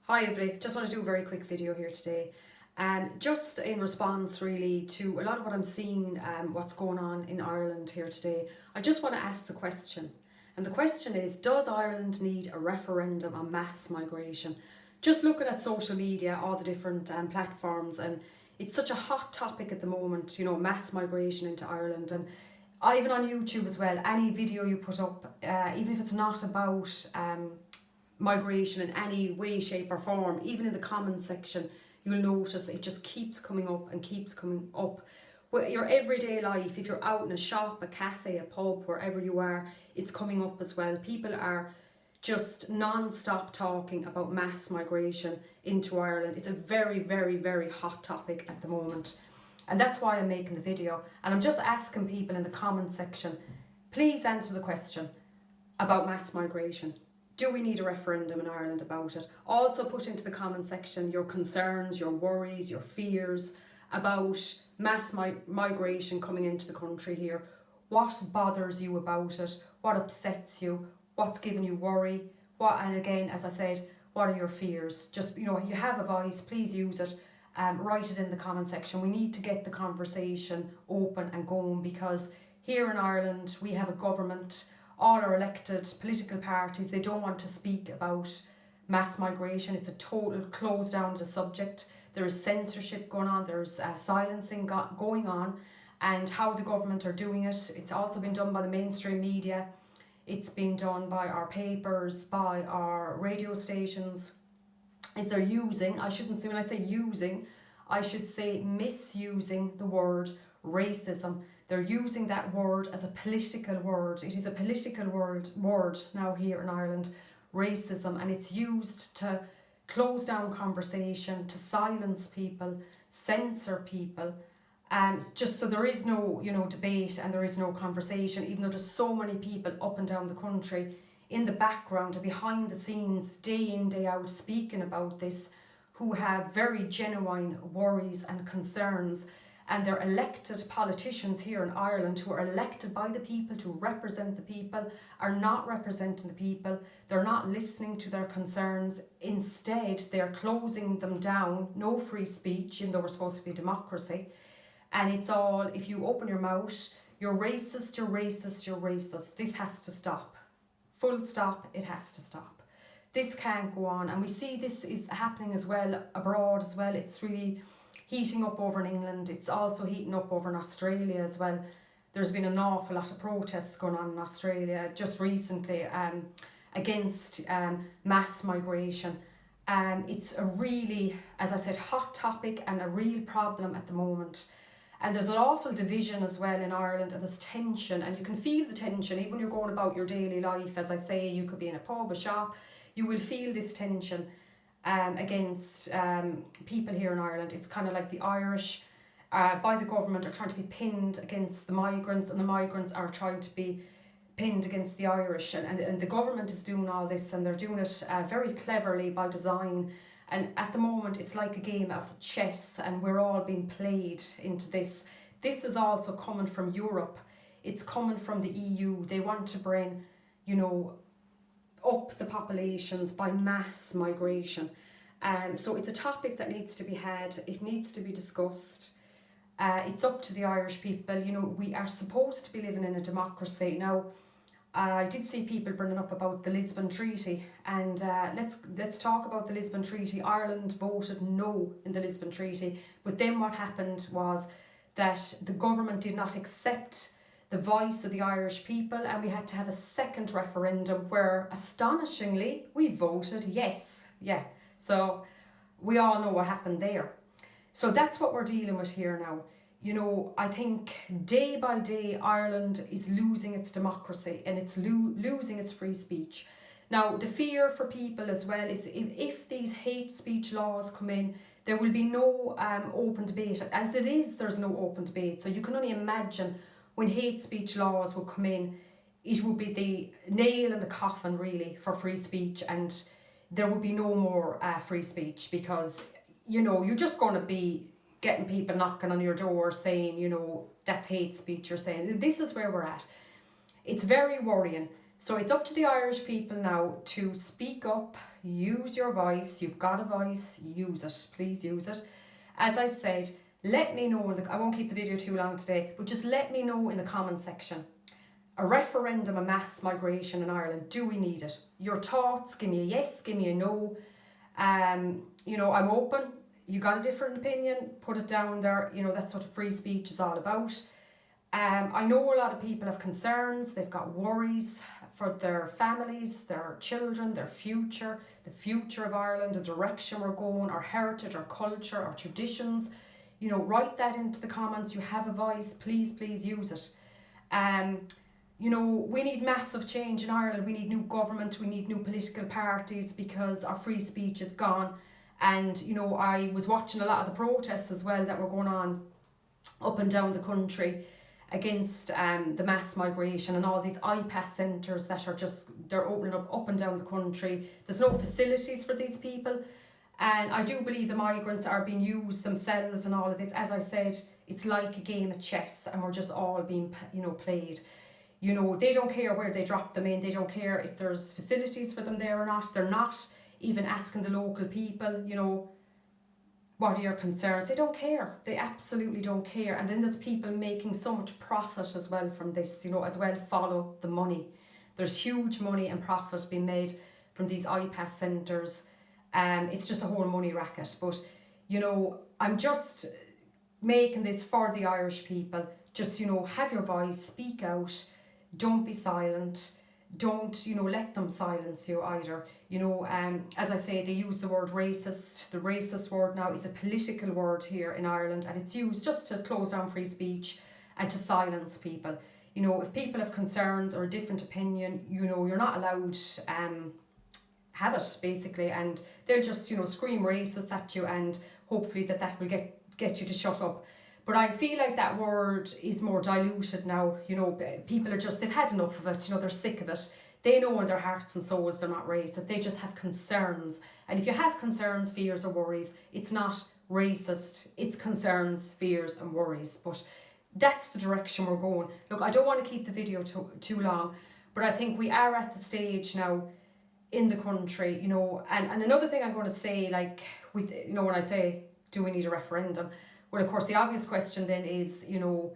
Hi everybody, just want to do a very quick video here today. Just in response really to a lot of what I'm seeing, what's going on in Ireland here today. I just want to ask the question. And the question is, does Ireland need a referendum on mass migration? Just looking at social media, all the different platforms, and it's such a hot topic at the moment, mass migration into Ireland. And even on YouTube as well, any video you put up, even if it's not about migration in any way, shape or form, even in the comments section, you'll notice it just keeps coming up and keeps coming up. Your everyday life, if you're out in a shop, a cafe, a pub, wherever you are, it's coming up as well. People are just non-stop talking about mass migration into Ireland. It's a very, very, very hot topic at the moment. And that's why I'm making the video. And I'm just asking people in the comments section, please answer the question about mass migration. Do we need a referendum in Ireland about it? Also put into the comment section your concerns, your worries, your fears about mass migration coming into the country here. What bothers you about it? What upsets you? What's giving you worry? And again, as I said, what are your fears? Just, you have a voice, please use it. Write it in the comment section. We need to get the conversation open and going, because here in Ireland we have a government, all our elected political parties, they don't want to speak about mass migration. It's a total close down to the subject. There is censorship going on, there's silencing going on, and how the government are doing it. It's also been done by the mainstream media. It's been done by our papers, by our radio stations. Is they're using, I shouldn't say, when I say using, I should say misusing the word racism. They're using that word as a political word. It is a political word now here in Ireland, racism, and it's used to close down conversation, to silence people, censor people, just so there is no, debate and there is no conversation, even though there's so many people up and down the country in the background and behind the scenes, day in, day out, speaking about this, who have very genuine worries and concerns. And they're elected politicians here in Ireland who are elected by the people to represent the people, are not representing the people. They're not listening to their concerns. Instead, they're closing them down. No free speech, even though we're supposed to be a democracy. And it's all, if you open your mouth, you're racist, you're racist, you're racist. This has to stop. Full stop, it has to stop. This can't go on. And we see this is happening as well abroad as well. It's really heating up over in England. It's also heating up over in Australia as well. There's been an awful lot of protests going on in Australia just recently against mass migration. It's a really, as I said, hot topic and a real problem at the moment. And there's an awful division as well in Ireland, and there's tension, and you can feel the tension even when you're going about your daily life. As I say, you could be in a pub, a shop, you will feel this tension against people here in Ireland. It's kind of like the Irish by the government are trying to be pinned against the migrants, and the migrants are trying to be pinned against the Irish, and the government is doing all this, and they're doing it very cleverly by design. And at the moment it's like a game of chess, and we're all being played into this. This is also coming from Europe. It's coming from the EU. They want to bring, up the populations by mass migration. So it's a topic that needs to be had. It needs to be discussed. It's up to the Irish people. We are supposed to be living in a democracy. Now, I did see people bringing up about the Lisbon Treaty, and let's talk about the Lisbon Treaty. Ireland voted no in the Lisbon Treaty, but then what happened was that the government did not accept the voice of the Irish people, and we had to have a second referendum where, astonishingly, we voted yes. Yeah, so we all know what happened there. So that's what we're dealing with here now. I think day by day Ireland is losing its democracy, and it's losing its free speech. Now, the fear for people as well is if these hate speech laws come in, there will be no open debate. As it is, there's no open debate. So you can only imagine when hate speech laws will come in, it would be the nail in the coffin really for free speech, and there would be no more free speech, because you're just going to be getting people knocking on your door saying, that's hate speech. You're saying this is where we're at. It's very worrying. So it's up to the Irish people now to speak up, use your voice. You've got a voice, use it, please use it. As I said, let me know, I won't keep the video too long today, but just let me know in the comment section. A referendum, a mass migration in Ireland, do we need it? Your thoughts, give me a yes, give me a no. You know, I'm open. You got a different opinion, put it down there. You know, that's what free speech is all about. I know a lot of people have concerns, they've got worries for their families, their children, their future, the future of Ireland, the direction we're going, our heritage, our culture, our traditions. You know, write that into the comments. You have a voice, please, please use it. You know, we need massive change in Ireland. We need new government, we need new political parties, because our free speech is gone. And, you know, I was watching a lot of the protests as well that were going on up and down the country against the mass migration, and all these IPAS centres that are just, they're opening up and down the country. There's no facilities for these people. And I do believe the migrants are being used themselves and all of this. As I said, it's like a game of chess, and we're just all being, you know, played. You know, they don't care where they drop them in. They don't care if there's facilities for them there or not. They're not even asking the local people, you know, what are your concerns? They don't care. They absolutely don't care. And then there's people making so much profit as well from this, you know, as well. Follow the money. There's huge money and profit being made from these IPAS centres. It's just a whole money racket. But, you know, I'm just making this for the Irish people. Just, you know, have your voice, speak out. Don't be silent. Don't, you know, let them silence you either. You know, as I say, they use the word racist. The racist word now is a political word here in Ireland, and it's used just to close down free speech and to silence people. You know, if people have concerns or a different opinion, you know, you're not allowed have it, basically, and they'll just, you know, scream racist at you, and hopefully that will get you to shut up. But I feel like that word is more diluted now. You know, people are just, they've had enough of it. You know, they're sick of it. They know in their hearts and souls they're not racist. They just have concerns. And if you have concerns, fears or worries, it's not racist. It's concerns, fears and worries. But that's the direction we're going. Look, I don't want to keep the video too long, but I think we are at the stage now in the country, you know. And another thing I'm going to say, like, with, you know, when I say, do we need a referendum? Well, of course, the obvious question then is, you know,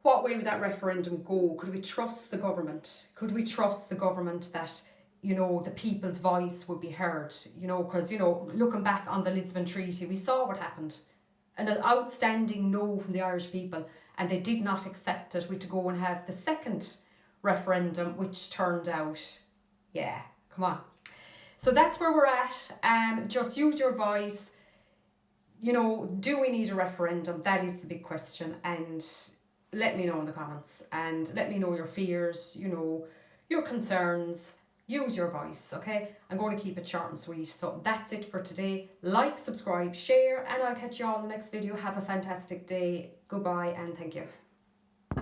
what way would that referendum go? Could we trust the government? Could we trust the government that, you know, the people's voice would be heard? You know, because, you know, looking back on the Lisbon Treaty, we saw what happened. An outstanding no from the Irish people, and they did not accept it. We had to go and have the second referendum, which turned out, yeah, come on. So that's where we're at. Just use your voice. You know, do we need a referendum? That is the big question. And let me know in the comments, and let me know your fears, you know, your concerns. Use your voice, okay? I'm going to keep it short and sweet. So that's it for today. Like, subscribe, share, and I'll catch you all in the next video. Have a fantastic day. Goodbye, and thank you.